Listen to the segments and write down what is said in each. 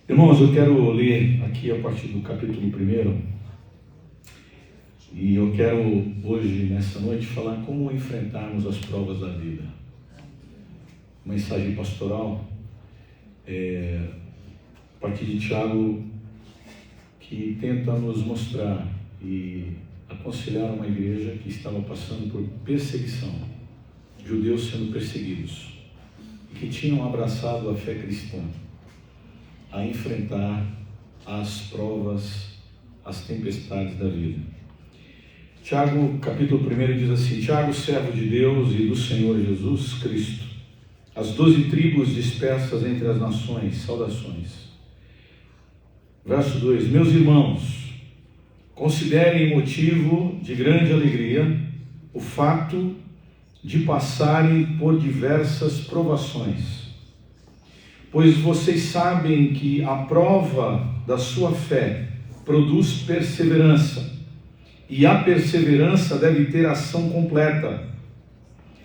Irmãos, eu quero ler aqui a partir do capítulo 1 e eu quero hoje, nessa noite, falar como enfrentarmos as provas da vida. Mensagem pastoral a partir de Tiago, que tenta nos mostrar e aconselhar uma igreja que estava passando por perseguição, judeus sendo perseguidos, e que tinham abraçado a fé cristã, a enfrentar as provas, as tempestades da vida. Tiago, capítulo 1, diz assim: Tiago, servo de Deus e do Senhor Jesus Cristo, as 12 tribos dispersas entre as nações, saudações. Verso 2: Meus irmãos, considerem motivo de grande alegria o fato de passarem por diversas provações, pois vocês sabem que a prova da sua fé produz perseverança, e a perseverança deve ter ação completa,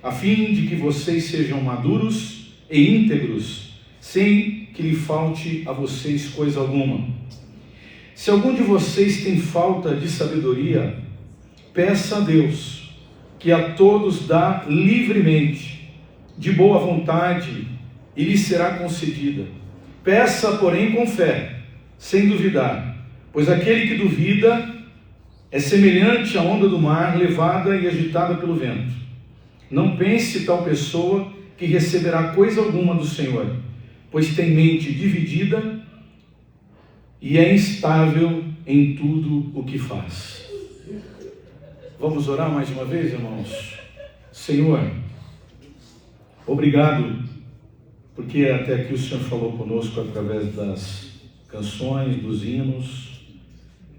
a fim de que vocês sejam maduros e íntegros, sem que lhe falte a vocês coisa alguma. Se algum de vocês tem falta de sabedoria, peça a Deus, que a todos dá livremente, de boa vontade, e lhe será concedida. Peça, porém, com fé, sem duvidar, pois aquele que duvida é semelhante à onda do mar, levada e agitada pelo vento. Não pense tal pessoa que receberá coisa alguma do Senhor, pois tem mente dividida e é instável em tudo o que faz. Vamos orar mais uma vez, irmãos? Senhor, obrigado, porque até aqui o Senhor falou conosco através das canções, dos hinos,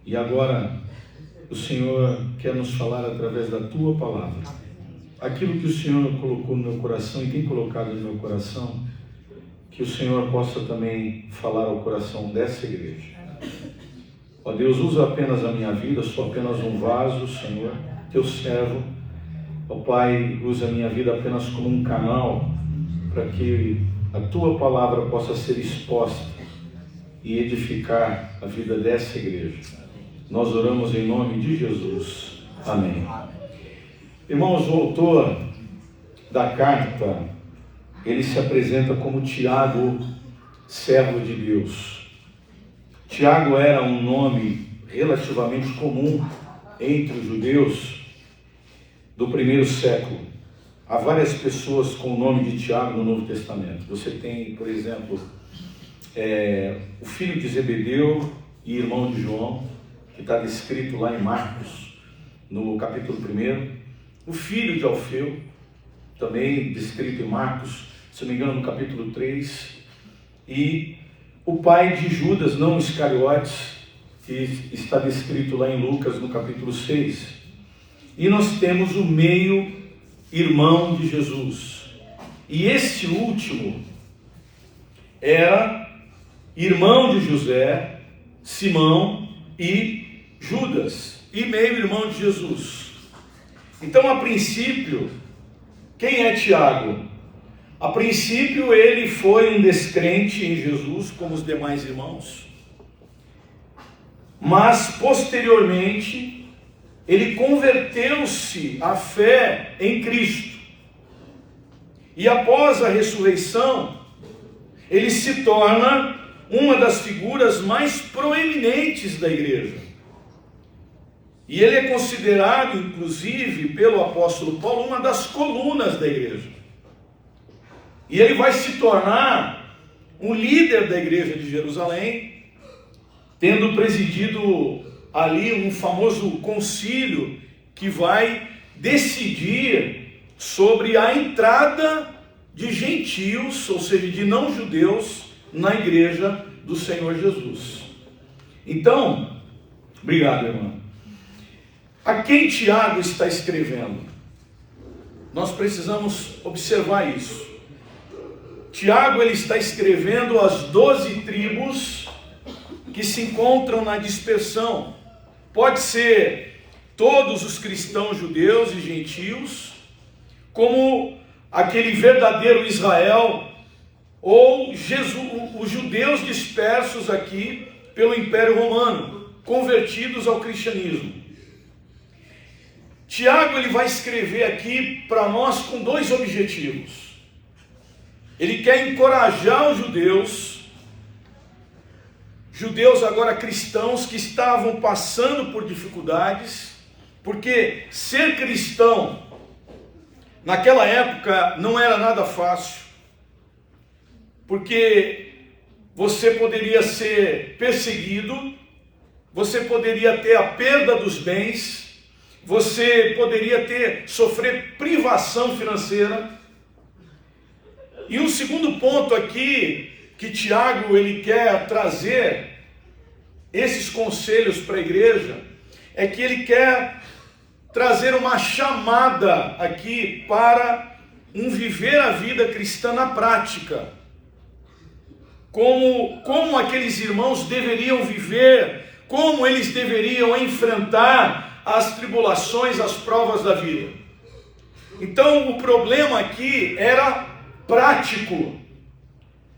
e agora o Senhor quer nos falar através da Tua palavra. Aquilo que o Senhor colocou no meu coração e tem colocado no meu coração, que o Senhor possa também falar ao coração dessa igreja. Ó Deus, usa apenas a minha vida, sou apenas um vaso, Senhor, Teu servo. Ó Pai, usa a minha vida apenas como um canal para que a Tua palavra possa ser exposta e edificar a vida dessa igreja. Nós oramos em nome de Jesus. Amém. Irmãos, o autor da carta, ele se apresenta como Tiago, servo de Deus. Tiago era um nome relativamente comum entre os judeus do primeiro século. Há várias pessoas com o nome de Tiago no Novo Testamento. Você tem, por exemplo, o filho de Zebedeu e irmão de João, que está descrito lá em Marcos, no capítulo 1. O filho de Alfeu, também descrito em Marcos, se não me engano, no capítulo 3. E o pai de Judas, não Iscariotes, que está descrito lá em Lucas, no capítulo 6. E nós temos o meio-irmão de Jesus. E este último era irmão de José, Simão e Judas, e meio-irmão de Jesus. Então, a princípio, quem é Tiago? A princípio, ele foi um descrente em Jesus, como os demais irmãos. Mas, posteriormente, ele converteu-se à fé em Cristo. E após a ressurreição, ele se torna uma das figuras mais proeminentes da igreja. E ele é considerado, inclusive, pelo apóstolo Paulo, uma das colunas da igreja. E ele vai se tornar um líder da igreja de Jerusalém, tendo presidido ali um famoso concílio que vai decidir sobre a entrada de gentios, ou seja, de não-judeus, na igreja do Senhor Jesus. Então, obrigado, irmão. A quem Tiago está escrevendo? Nós precisamos observar isso. Tiago, ele está escrevendo às 12 tribos que se encontram na dispersão. Pode ser todos os cristãos judeus e gentios, como aquele verdadeiro Israel ou os judeus dispersos aqui pelo Império Romano, convertidos ao cristianismo. Tiago ele vai escrever aqui para nós com dois objetivos. Ele quer encorajar os judeus agora cristãos que estavam passando por dificuldades, porque ser cristão naquela época não era nada fácil, porque você poderia ser perseguido, você poderia ter a perda dos bens, você poderia sofrer privação financeira. E um segundo ponto aqui, que Tiago ele quer trazer esses conselhos para a igreja, é que ele quer trazer uma chamada aqui para um viver a vida cristã na prática. Como aqueles irmãos deveriam viver, como eles deveriam enfrentar as tribulações, as provas da vida. Então o problema aqui era prático.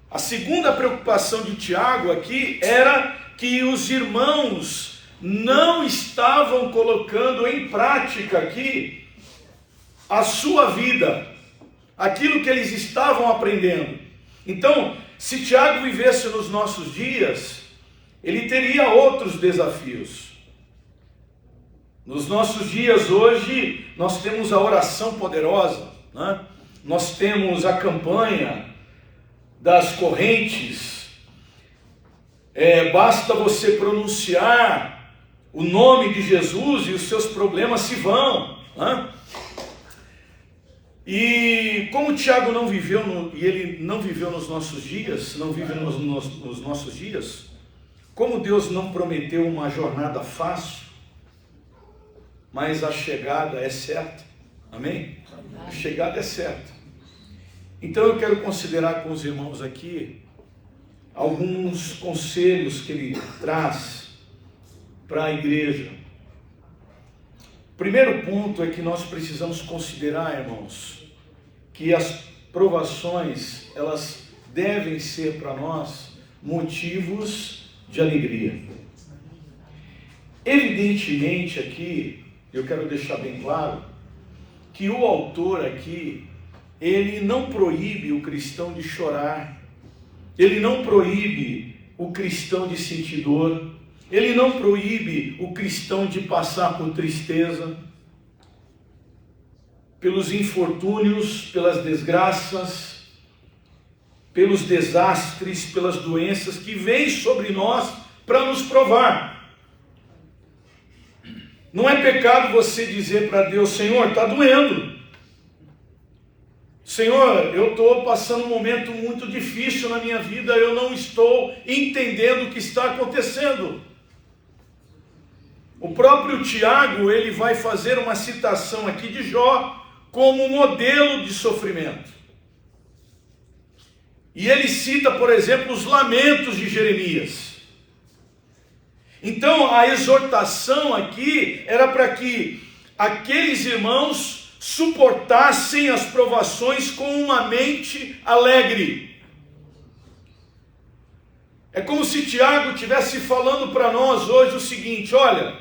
A segunda preocupação de Tiago aqui era que os irmãos não estavam colocando em prática aqui a sua vida, aquilo que eles estavam aprendendo. Então, se Tiago vivesse nos nossos dias, ele teria outros desafios. Nos nossos dias hoje, nós temos a oração poderosa, né? Nós temos a campanha das correntes. Basta você pronunciar o nome de Jesus e os seus problemas se vão, né? E como Tiago não viveu, ele não viveu nos nossos dias, não vive nos nossos dias, como Deus não prometeu uma jornada fácil, mas a chegada é certa, amém? A chegada é certa. Então eu quero considerar com os irmãos aqui alguns conselhos que ele traz para a igreja. O primeiro ponto é que nós precisamos considerar, irmãos, que as provações, elas devem ser para nós motivos de alegria. Evidentemente aqui, eu quero deixar bem claro, que o autor aqui, ele não proíbe o cristão de chorar, ele não proíbe o cristão de sentir dor, ele não proíbe o cristão de passar por tristeza, pelos infortúnios, pelas desgraças, pelos desastres, pelas doenças que vêm sobre nós para nos provar. Não é pecado você dizer para Deus: Senhor, está doendo. Senhor, eu estou passando um momento muito difícil na minha vida, eu não estou entendendo o que está acontecendo. O próprio Tiago, ele vai fazer uma citação aqui de Jó como modelo de sofrimento. E ele cita, por exemplo, os lamentos de Jeremias. Então, a exortação aqui era para que aqueles irmãos suportassem as provações com uma mente alegre. É como se Tiago estivesse falando para nós hoje o seguinte: olha,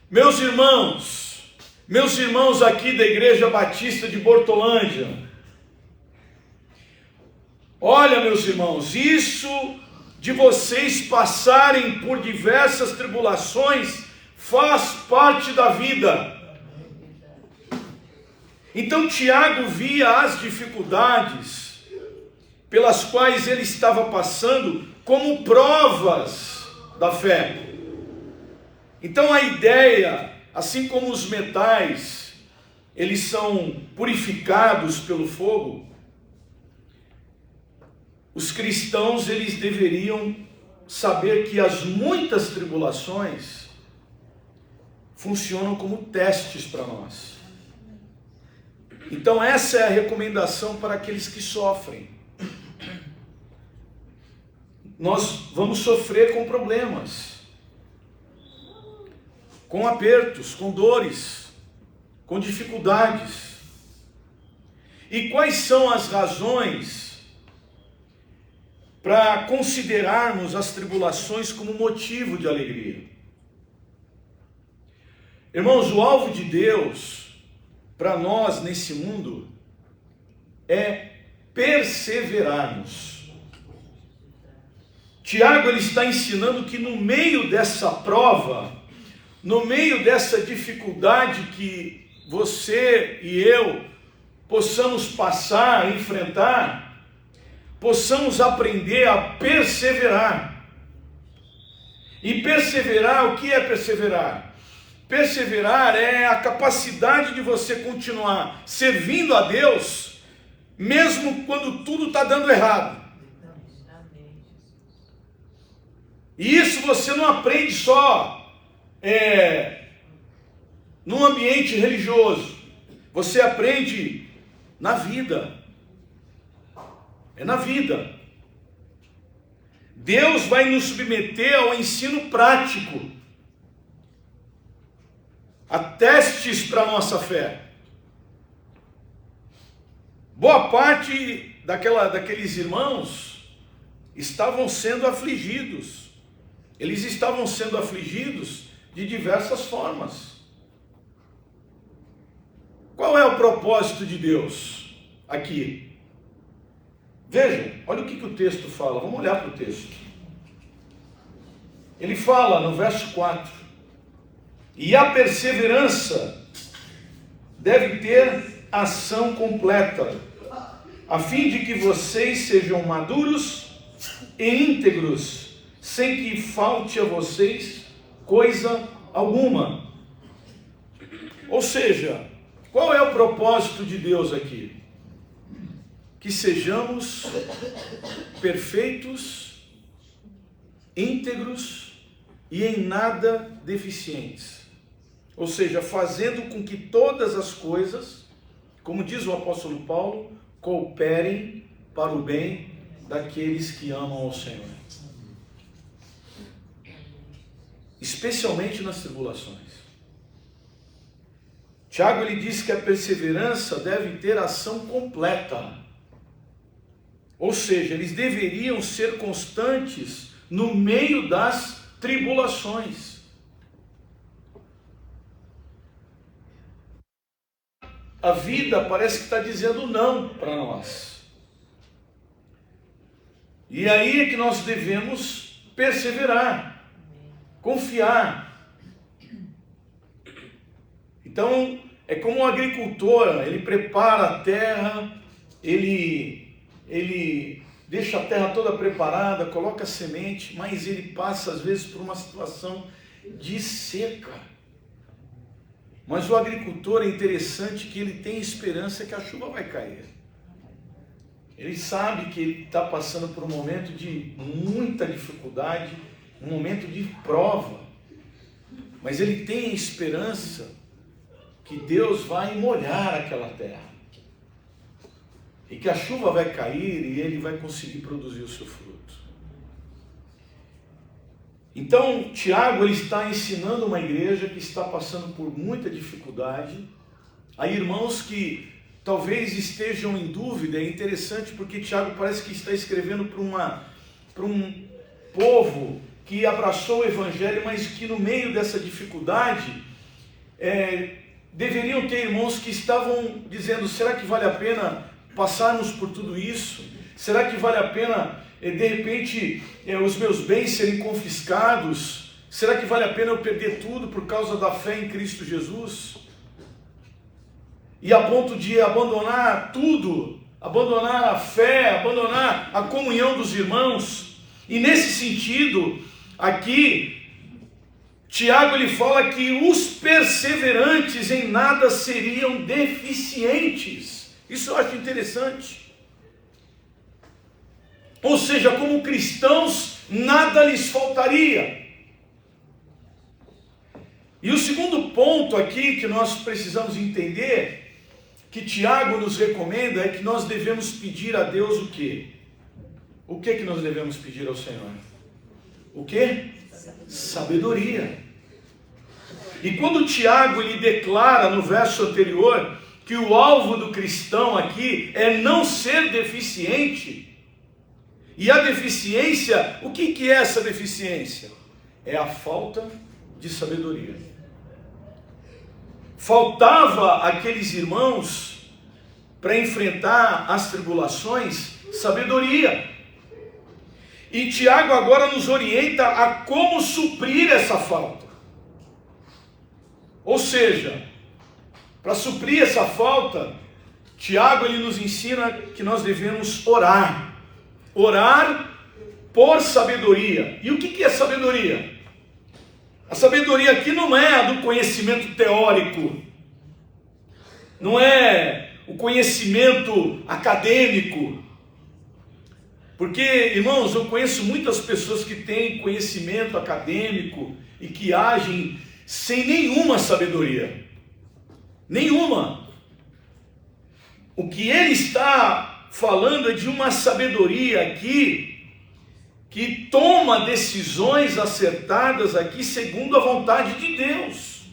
meus irmãos aqui da Igreja Batista de Bortolândia, olha, meus irmãos, isso de vocês passarem por diversas tribulações faz parte da vida. Então Tiago via as dificuldades pelas quais ele estava passando como provas da fé. Então a ideia, assim como os metais, eles são purificados pelo fogo, os cristãos, eles deveriam saber que as muitas tribulações funcionam como testes para nós. Então essa é a recomendação para aqueles que sofrem. Nós vamos sofrer com problemas, com apertos, com dores, com dificuldades. E quais são as razões para considerarmos as tribulações como motivo de alegria. Irmãos, o alvo de Deus para nós nesse mundo é perseverarmos. Tiago ele está ensinando que no meio dessa prova, no meio dessa dificuldade que você e eu possamos passar, enfrentar, possamos aprender a perseverar. E perseverar, o que é perseverar? Perseverar é a capacidade de você continuar servindo a Deus, mesmo quando tudo está dando errado. E isso você não aprende só num ambiente religioso. Você aprende na vida. É na vida. Deus vai nos submeter ao ensino prático, a testes para a nossa fé. Boa parte daqueles irmãos estavam sendo afligidos. Eles estavam sendo afligidos de diversas formas. Qual é o propósito de Deus aqui? Vejam, olha o que o texto fala. Vamos olhar para o texto. Ele fala no verso 4: e a perseverança deve ter ação completa, a fim de que vocês sejam maduros e íntegros, sem que falte a vocês coisa alguma. Ou seja, qual é o propósito de Deus aqui? Que sejamos perfeitos, íntegros e em nada deficientes. Ou seja, fazendo com que todas as coisas, como diz o apóstolo Paulo, cooperem para o bem daqueles que amam ao Senhor. Especialmente nas tribulações. Tiago ele diz que a perseverança deve ter ação completa. Ou seja, eles deveriam ser constantes no meio das tribulações. A vida parece que está dizendo não para nós. E aí é que nós devemos perseverar, confiar. Então, é como um agricultor, ele prepara a terra, ele deixa a terra toda preparada, coloca a semente, mas ele passa às vezes por uma situação de seca. Mas o agricultor é interessante que ele tem esperança que a chuva vai cair. Ele sabe que ele está passando por um momento de muita dificuldade, um momento de prova, mas ele tem a esperança que Deus vai molhar aquela terra, e que a chuva vai cair e ele vai conseguir produzir o seu fruto. Então, Tiago ele está ensinando uma igreja que está passando por muita dificuldade, a irmãos que talvez estejam em dúvida. É interessante porque Tiago parece que está escrevendo para um povo que abraçou o evangelho, mas que no meio dessa dificuldade, deveriam ter irmãos que estavam dizendo: será que vale a pena passarmos por tudo isso? Será que vale a pena, de repente, os meus bens serem confiscados? Será que vale a pena eu perder tudo por causa da fé em Cristo Jesus? E a ponto de abandonar tudo, abandonar a fé, abandonar a comunhão dos irmãos. E nesse sentido, aqui, Tiago ele fala que os perseverantes em nada seriam deficientes. Isso eu acho interessante. Ou seja, como cristãos, nada lhes faltaria. E o segundo ponto aqui que nós precisamos entender, que Tiago nos recomenda, é que nós devemos pedir a Deus o quê? O que nós devemos pedir ao Senhor? O quê? Sabedoria. E quando Tiago ele declara no verso anterior que o alvo do cristão aqui é não ser deficiente, E a deficiência, o que é essa deficiência? É a falta de sabedoria. Faltava àqueles irmãos, para enfrentar as tribulações, sabedoria. E Tiago agora nos orienta a como suprir essa falta. Ou seja, para suprir essa falta, Tiago ele nos ensina que nós devemos orar. Orar por sabedoria. E o que é sabedoria? A sabedoria aqui não é a do conhecimento teórico, não é o conhecimento acadêmico. Porque, irmãos, eu conheço muitas pessoas que têm conhecimento acadêmico e que agem sem nenhuma sabedoria. Nenhuma. O que ele está falando é de uma sabedoria aqui que toma decisões acertadas aqui segundo a vontade de Deus.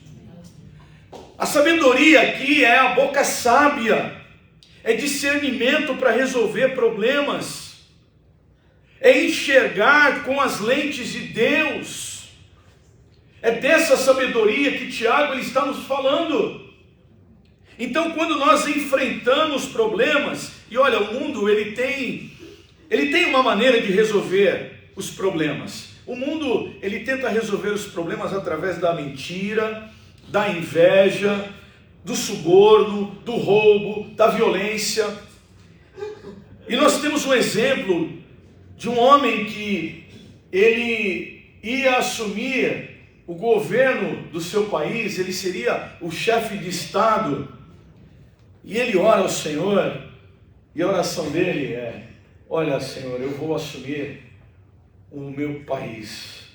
A sabedoria aqui é a boca sábia, é discernimento para resolver problemas, é enxergar com as lentes de Deus. É dessa sabedoria que Tiago ele está nos falando. Então, quando nós enfrentamos problemas, e olha, o mundo ele tem uma maneira de resolver os problemas. O mundo ele tenta resolver os problemas através da mentira, da inveja, do suborno, do roubo, da violência. E nós temos um exemplo de um homem que ele ia assumir o governo do seu país, ele seria o chefe de Estado, e ele ora ao Senhor, e a oração dele é: olha, Senhor, eu vou assumir o meu país,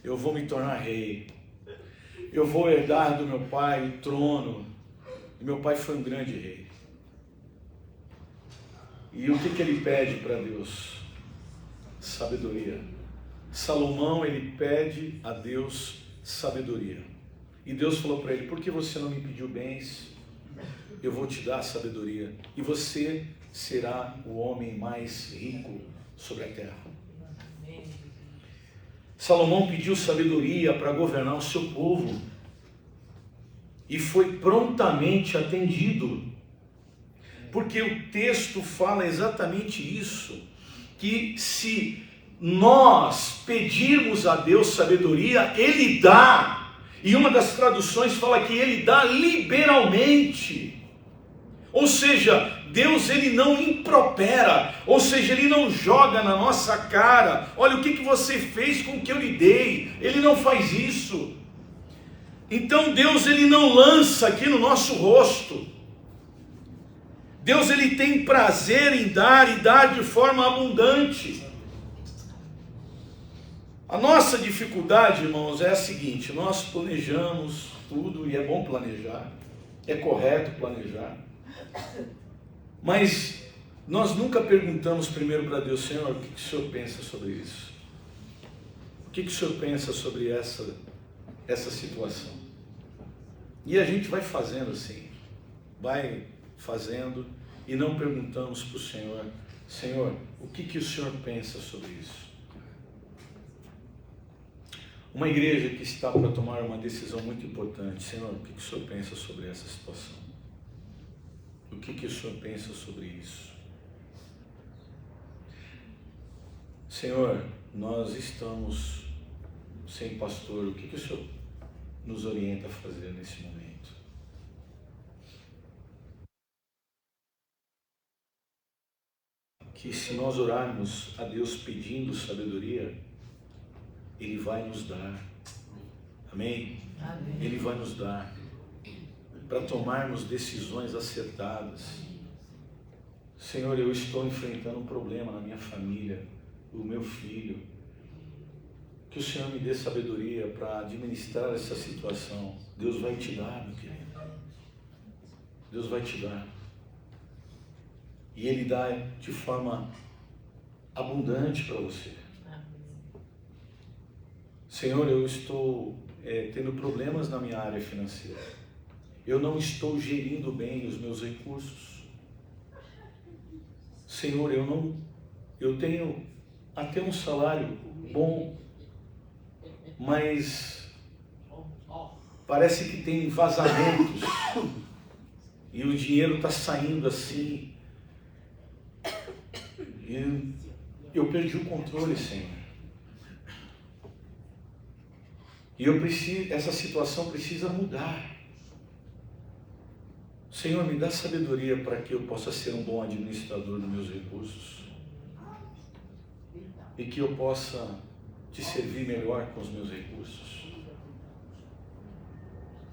eu vou me tornar rei, eu vou herdar do meu pai o trono, e meu pai foi um grande rei. E o que ele pede para Deus? Sabedoria. Salomão, ele pede a Deus sabedoria. E Deus falou para ele: por que você não me pediu bens? Eu vou te dar sabedoria. E você será o homem mais rico sobre a terra. Salomão pediu sabedoria para governar o seu povo. E foi prontamente atendido. Porque o texto fala exatamente isso. Que se nós pedirmos a Deus sabedoria, Ele dá. E uma das traduções fala que Ele dá liberalmente. Ou seja, Deus ele não impropera, ou seja, Ele não joga na nossa cara: olha o que você fez com o que eu lhe dei. Ele não faz isso. Então Deus ele não lança aqui no nosso rosto. Deus ele tem prazer em dar e dar de forma abundante. A nossa dificuldade, irmãos, é a seguinte: nós planejamos tudo, e é bom planejar, é correto planejar, mas nós nunca perguntamos primeiro para Deus: Senhor, o que o Senhor pensa sobre isso? O que o Senhor pensa sobre essa situação? E a gente vai fazendo assim, vai fazendo, e não perguntamos para o Senhor: Senhor, o que o Senhor pensa sobre isso? Uma igreja que está para tomar uma decisão muito importante: Senhor, o que o Senhor pensa sobre essa situação? O que o Senhor pensa sobre isso? Senhor, nós estamos sem pastor, o que o Senhor nos orienta a fazer nesse momento? Que se nós orarmos a Deus pedindo sabedoria, Ele vai nos dar. Amém? Amém. Ele vai nos dar para tomarmos decisões acertadas. Senhor, eu estou enfrentando um problema na minha família, o meu filho. Que o Senhor me dê sabedoria para administrar essa situação. Deus vai te dar, meu querido. Deus vai te dar. E Ele dá de forma abundante para você. Senhor, eu estou tendo problemas na minha área financeira. Eu não estou gerindo bem os meus recursos. Senhor, eu tenho a ter um salário bom, mas parece que tem vazamentos e o dinheiro está saindo assim. E eu perdi o controle, Senhor. E essa situação precisa mudar. Senhor, me dá sabedoria para que eu possa ser um bom administrador dos meus recursos. E que eu possa te servir melhor com os meus recursos.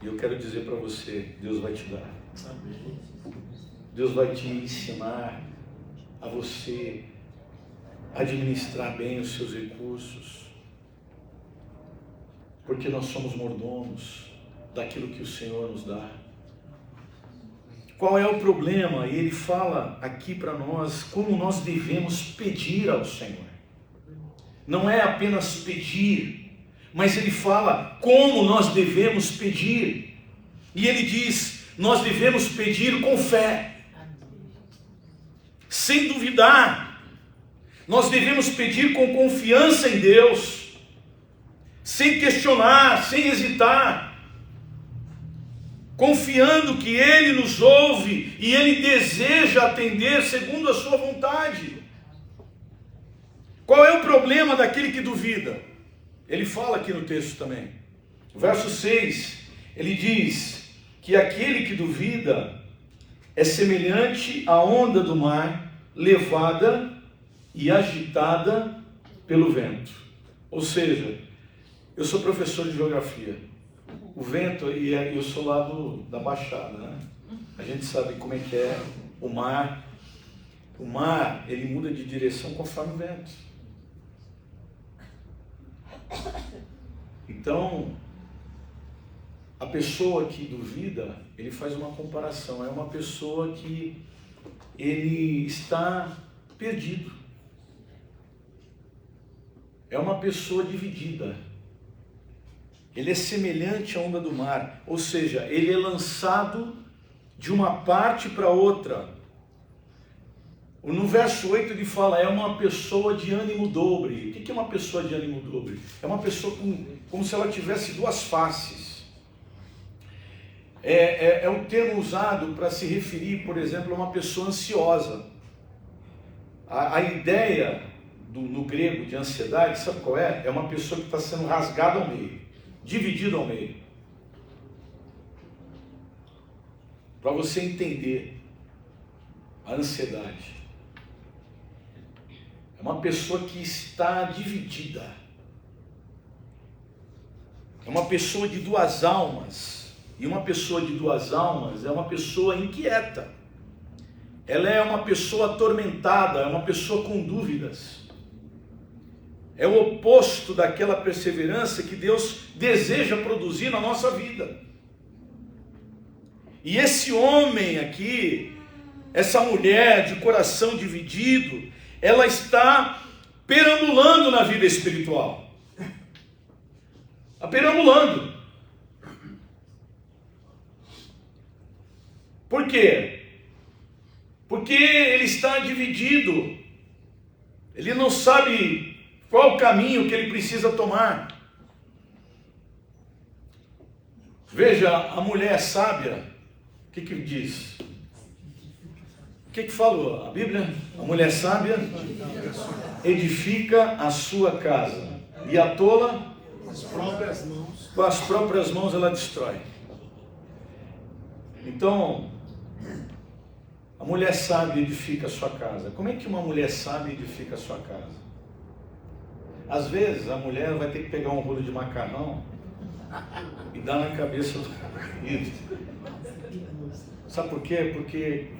E eu quero dizer para você, Deus vai te dar. Deus vai te ensinar a você administrar bem os seus recursos. Porque nós somos mordomos daquilo que o Senhor nos dá. Qual é o problema? E ele fala aqui para nós como nós devemos pedir ao Senhor. Não é apenas pedir, mas ele fala como nós devemos pedir. E ele diz, nós devemos pedir com fé, sem duvidar. Nós devemos pedir com confiança em Deus, sem questionar, sem hesitar, confiando que Ele nos ouve e Ele deseja atender segundo a sua vontade. Qual é o problema daquele que duvida? Ele fala aqui no texto também. Verso 6, ele diz que aquele que duvida é semelhante à onda do mar, levada e agitada pelo vento. Ou seja, eu sou professor de geografia. O vento, e eu sou lá da Baixada, né? A gente sabe como é que é o mar. O mar, ele muda de direção conforme o vento. Então, a pessoa que duvida, ele faz uma comparação. É uma pessoa que ele está perdido. É uma pessoa dividida. Ele é semelhante à onda do mar. Ou seja, ele é lançado de uma parte para outra. No verso 8 ele fala, é uma pessoa de ânimo dobre. O que é uma pessoa de ânimo dobre? É uma pessoa como se ela tivesse duas faces. É um termo usado para se referir, por exemplo, a uma pessoa ansiosa. A ideia no grego de ansiedade, sabe qual é? É uma pessoa que está sendo rasgada ao meio, dividida ao meio. Para você entender a ansiedade. É uma pessoa que está dividida. É uma pessoa de duas almas. E uma pessoa de duas almas é uma pessoa inquieta. Ela é uma pessoa atormentada, é uma pessoa com dúvidas. É o oposto daquela perseverança que Deus deseja produzir na nossa vida. E esse homem aqui, essa mulher de coração dividido, ela está perambulando na vida espiritual. Está perambulando. Por quê? Porque ele está dividido. Ele não sabe qual o caminho que ele precisa tomar. Veja, a mulher sábia, o que diz? O que falou a Bíblia? A mulher sábia edifica a sua casa, e a tola, com as próprias mãos ela destrói. Então, a mulher sábia edifica a sua casa. Como é que uma mulher sábia edifica a sua casa? Às vezes a mulher vai ter que pegar um rolo de macarrão e dar na cabeça do marido. Sabe por quê? Porque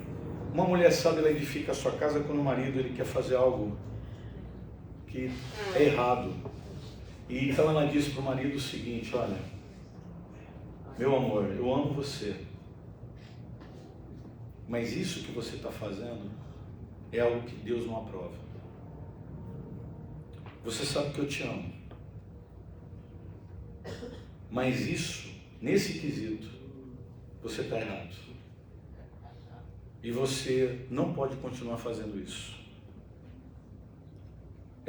uma mulher sábia, ela edifica a sua casa quando o marido ele quer fazer algo que é errado. E então ela diz para o marido o seguinte: olha, meu amor, eu amo você, mas isso que você está fazendo é algo que Deus não aprova. Você sabe que eu te amo, mas isso, nesse quesito, você está errado. E você não pode continuar fazendo isso.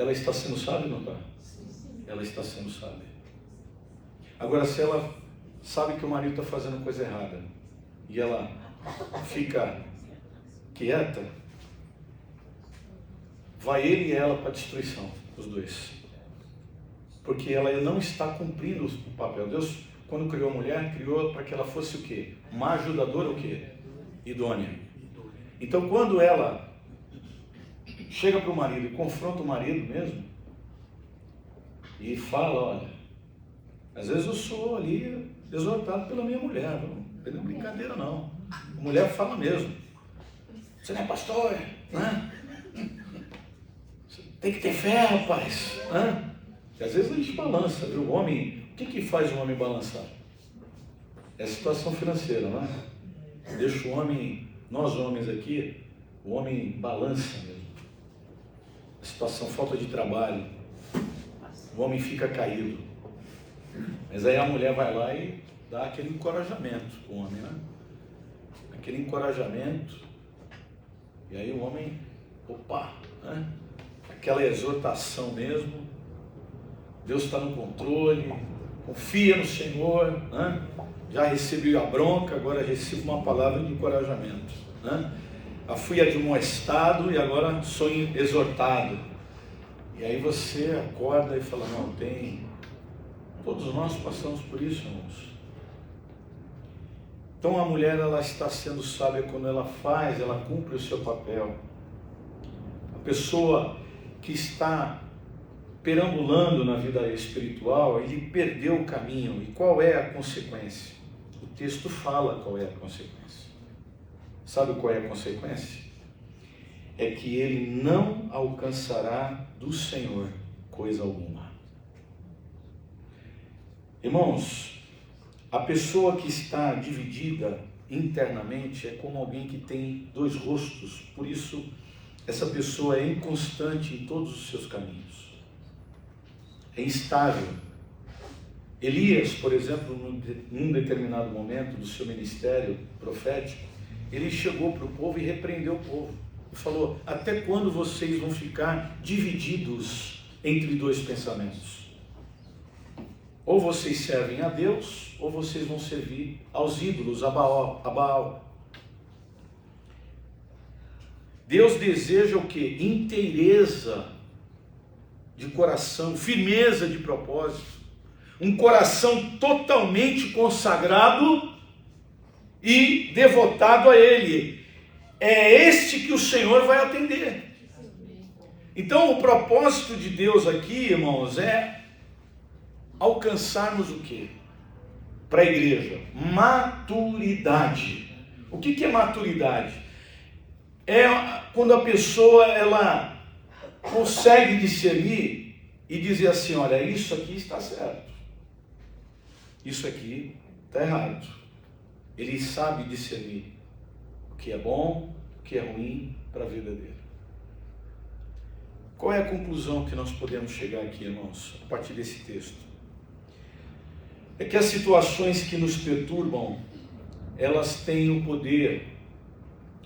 ela está sendo sábia ou não está? Ela está sendo sábia. Agora, se ela sabe que o marido está fazendo coisa errada e ela fica quieta, vai ele e ela para a destruição, os dois. Porque ela não está cumprindo o papel. Deus, quando criou a mulher, criou para que ela fosse o quê? Uma ajudadora o quê? Idônea. Então, quando ela chega para o marido e confronta o marido mesmo, e fala, olha, às vezes eu sou ali exortado pela minha mulher, não é brincadeira não. A mulher fala mesmo. Você não é pastor, né? Tem que ter fé, rapaz. Né? E às vezes a gente balança, viu? O homem, o que faz o homem balançar? É a situação financeira, não é? Deixa o homem, nós homens aqui, o homem balança mesmo. A situação, falta de trabalho, o homem fica caído. Mas aí a mulher vai lá e dá aquele encorajamento para o homem, né? Aquele encorajamento. E aí o homem, opa, né? Aquela exortação mesmo. Deus está no controle, confia no Senhor, né? Já recebi a bronca, agora recebo uma palavra de encorajamento, né? Já fui admoestado e agora sou exortado. E aí você acorda e fala, não, todos nós passamos por isso, irmãos. Então a mulher, ela está sendo sábia quando ela cumpre o seu papel. A pessoa que está perambulando na vida espiritual, ele perdeu o caminho. E qual é a consequência? O texto fala qual é a consequência. Sabe qual é a consequência? É que ele não alcançará do Senhor coisa alguma. Irmãos, a pessoa que está dividida internamente é como alguém que tem dois rostos. Por isso, essa pessoa é inconstante em todos os seus caminhos. É instável. Elias, por exemplo, num determinado momento do seu ministério profético, ele chegou para o povo e repreendeu o povo. E falou, até quando vocês vão ficar divididos entre dois pensamentos? Ou vocês servem a Deus, ou vocês vão servir aos ídolos, a Baal. Deus deseja o quê? Inteireza de coração, firmeza de propósito, um coração totalmente consagrado e devotado a Ele. É este que o Senhor vai atender. Então o propósito de Deus aqui, irmãos, é alcançarmos o quê? Para a igreja, maturidade. O que é maturidade? É quando a pessoa, ela consegue discernir e dizer assim, olha, isso aqui está certo, isso aqui está errado. Ele sabe discernir o que é bom, o que é ruim para a vida dele. Qual é a conclusão que nós podemos chegar aqui, irmãos, a partir desse texto? É que as situações que nos perturbam, elas têm o poder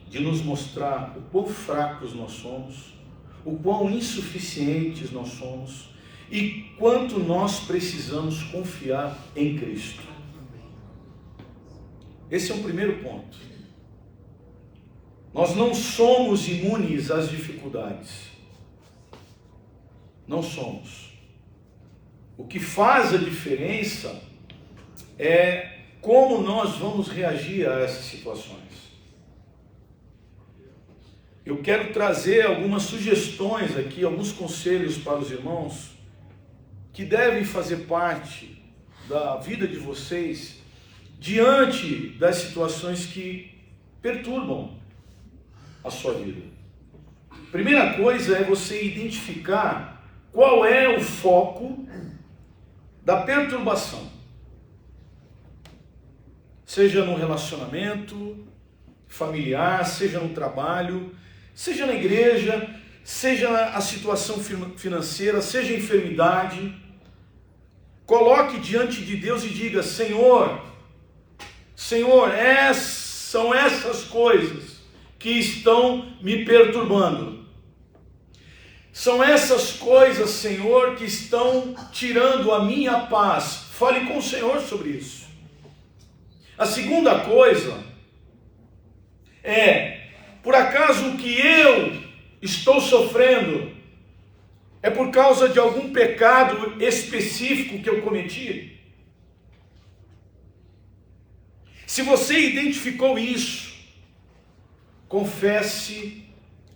de nos mostrar o quão fracos nós somos, o quão insuficientes nós somos e quanto nós precisamos confiar em Cristo. Esse é o primeiro ponto. Nós não somos imunes às dificuldades. Não somos. O que faz a diferença é como nós vamos reagir a essas situações. Eu quero trazer algumas sugestões aqui, alguns conselhos para os irmãos que devem fazer parte da vida de vocês diante das situações que perturbam a sua vida. Primeira coisa é você identificar qual é o foco da perturbação. Seja no relacionamento familiar, seja no trabalho, seja na igreja, seja a situação financeira, seja a enfermidade. Coloque diante de Deus e diga, Senhor, são essas coisas que estão me perturbando. São essas coisas, Senhor, que estão tirando a minha paz. Fale com o Senhor sobre isso. A segunda coisa é, por acaso o que eu estou sofrendo é por causa de algum pecado específico que eu cometi? Se você identificou isso, confesse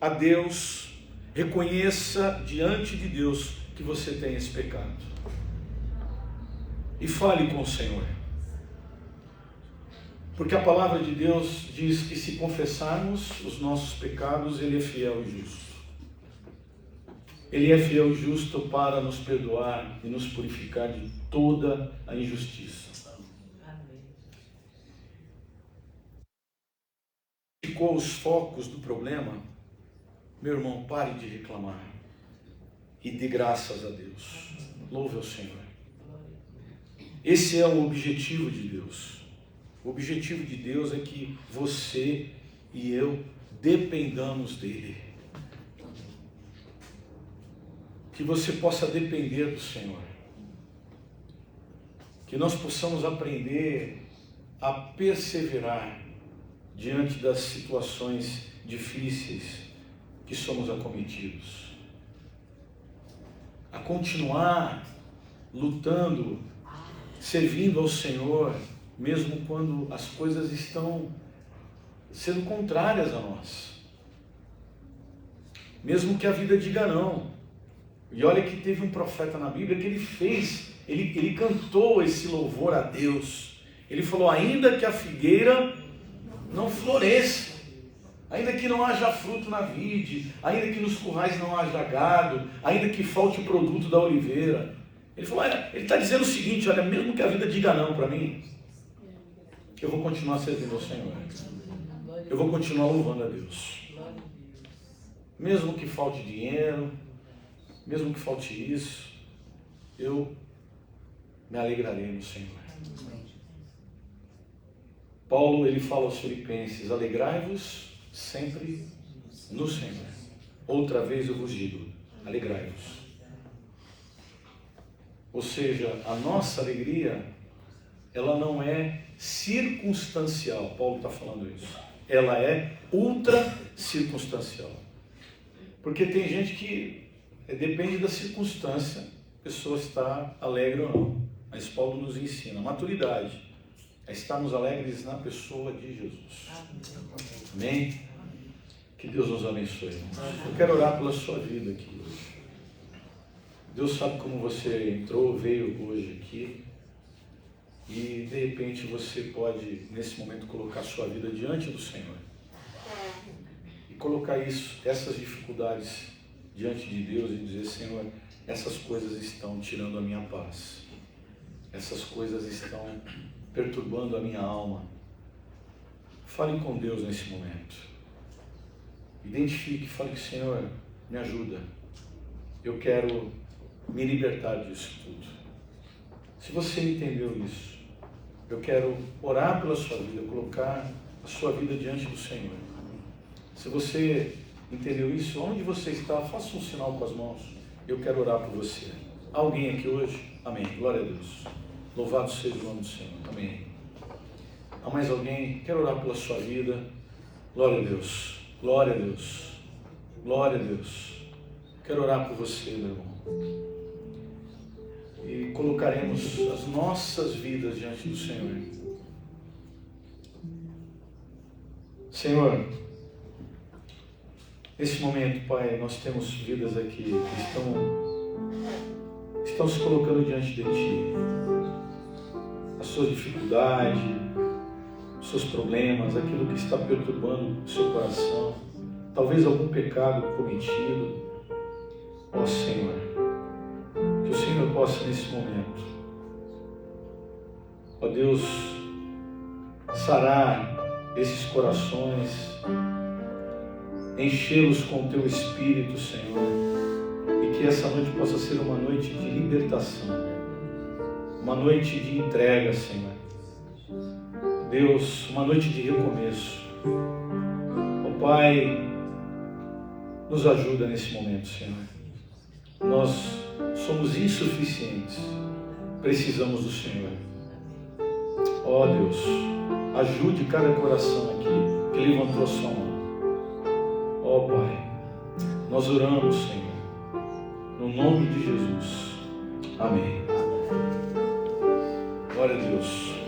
a Deus, reconheça diante de Deus que você tem esse pecado. E fale com o Senhor. Porque a palavra de Deus diz que se confessarmos os nossos pecados, Ele é fiel e justo. Ele é fiel e justo para nos perdoar e nos purificar de toda a injustiça. Ficou os focos do problema, meu irmão, pare de reclamar e dê graças a Deus. Louve ao Senhor. Esse é o objetivo de Deus. O objetivo de Deus é que você e eu dependamos dEle. Que você possa depender do Senhor. Que nós possamos aprender a perseverar diante das situações difíceis que somos acometidos. A continuar lutando, servindo ao Senhor, mesmo quando as coisas estão sendo contrárias a nós. Mesmo que a vida diga não. E olha que teve um profeta na Bíblia que ele cantou esse louvor a Deus. Ele falou, ainda que a figueira não floresça, ainda que não haja fruto na vide, ainda que nos currais não haja gado, ainda que falte o produto da oliveira. Ele falou, ele está dizendo o seguinte, olha, mesmo que a vida diga não para mim, eu vou continuar servindo ao Senhor. Eu vou continuar louvando a Deus. Mesmo que falte dinheiro, mesmo que falte isso, eu me alegrarei no Senhor. Paulo, ele fala aos Filipenses, alegrai-vos sempre no Senhor. Outra vez eu vos digo, alegrai-vos. Ou seja, a nossa alegria, ela não é circunstancial. Paulo está falando isso. Ela é ultra circunstancial. Porque tem gente que depende da circunstância, a pessoa está alegre ou não. Mas Paulo nos ensina, maturidade é estarmos alegres na pessoa de Jesus. Amém? Que Deus nos abençoe. Eu quero orar pela sua vida aqui hoje. Deus sabe como você entrou, veio hoje aqui. E de repente você pode, nesse momento, colocar sua vida diante do Senhor. E colocar essas dificuldades diante de Deus e dizer, Senhor, essas coisas estão tirando a minha paz. Essas coisas estão perturbando a minha alma. Fale com Deus nesse momento. Identifique, fale, Senhor, me ajuda. Eu quero me libertar disso tudo. Se você entendeu isso, eu quero orar pela sua vida, colocar a sua vida diante do Senhor. Se você entendeu isso, onde você está, faça um sinal com as mãos. Eu quero orar por você. Alguém aqui hoje? Amém. Glória a Deus. Louvado seja o nome do Senhor. Amém. Há mais alguém? Quero orar pela sua vida. Glória a Deus. Glória a Deus. Glória a Deus. Quero orar por você, meu irmão. E colocaremos as nossas vidas diante do Senhor. Senhor, nesse momento, Pai, nós temos vidas aqui que estão se colocando diante de Ti. A sua dificuldade, os seus problemas, aquilo que está perturbando o seu coração, talvez algum pecado cometido. Ó Senhor, que o Senhor possa nesse momento, ó Deus, sarar esses corações, enchê-los com o Teu Espírito, Senhor, e que essa noite possa ser uma noite de libertação, uma noite de entrega, Senhor. Deus, uma noite de recomeço. Ó Pai, nos ajuda nesse momento, Senhor. nós somos insuficientes, precisamos do Senhor. Ó Deus, ajude cada coração aqui que levantou a sua mão. Ó Pai, nós oramos, Senhor, no nome de Jesus. Amém. Glória a Deus.